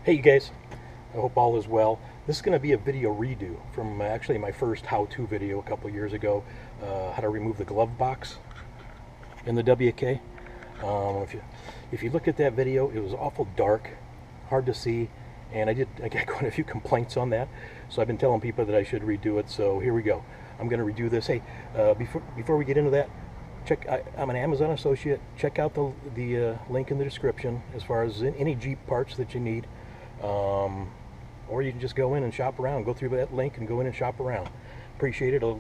Hey you guys, I hope all is well. This is going to be a video redo from actually my first how-to video a couple years ago, how to remove the glove box in the WK. If you look at that video, it was awful dark, hard to see, and I got quite a few complaints on that, so I've been telling people that I should redo it, so here we go. I'm going to redo this. Hey, before we get into that, I'm an Amazon associate. Check out the link in the description as far as any Jeep parts that you need. Or you can just go in and shop around. Go through that link and go in and shop around. Appreciate it. It'll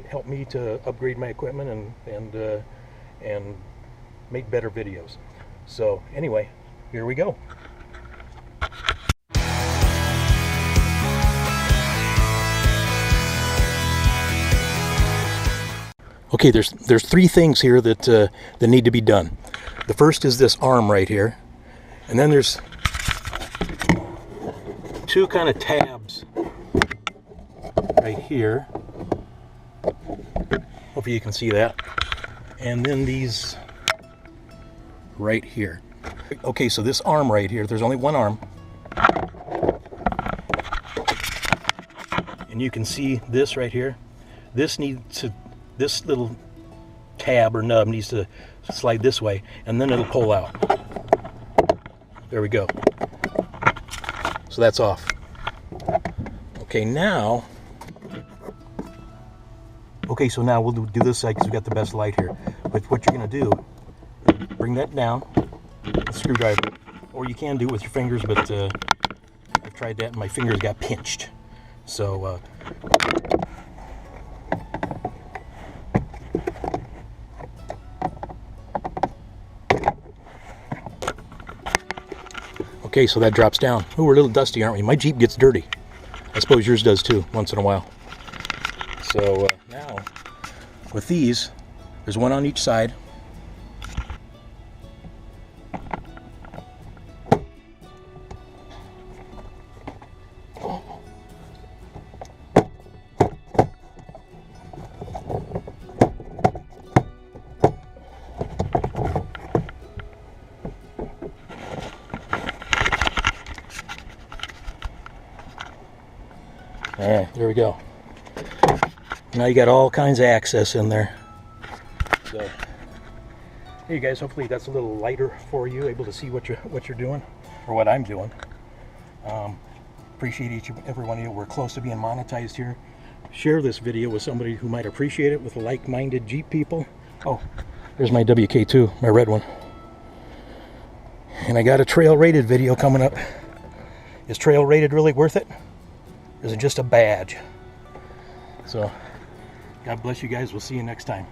help me to upgrade my equipment and make better videos. So anyway, here we go. Okay, there's three things here that need to be done. The first is this arm right here, and then there's two kind of tabs right here. Hopefully you can see that. And then these right here. Okay, so this arm right here, there's only one arm. And you can see this right here. This little tab or nub needs to slide this way, and then it'll pull out. There we go. So that's off. Okay, so now we'll do this side because we've got the best light here. But what you're going to do, bring that down with a screwdriver, or you can do it with your fingers, but I've tried that and my fingers got pinched. So okay, so that drops down. Oh, we're a little dusty, aren't we? My Jeep gets dirty. I suppose yours does too, once in a while. So now, with these, there's one on each side. All right, there we go. Now you got all kinds of access in there. So, hey you guys, hopefully that's a little lighter for you, able to see what you're doing, or what I'm doing. Appreciate each and every one of you. We're close to being monetized here. Share this video with somebody who might appreciate it, with like-minded Jeep people. Oh, there's my WK2, my red one. And I got a trail rated video coming up. Is trail rated really worth it? Or is it just a badge? So, God bless you guys. We'll see you next time.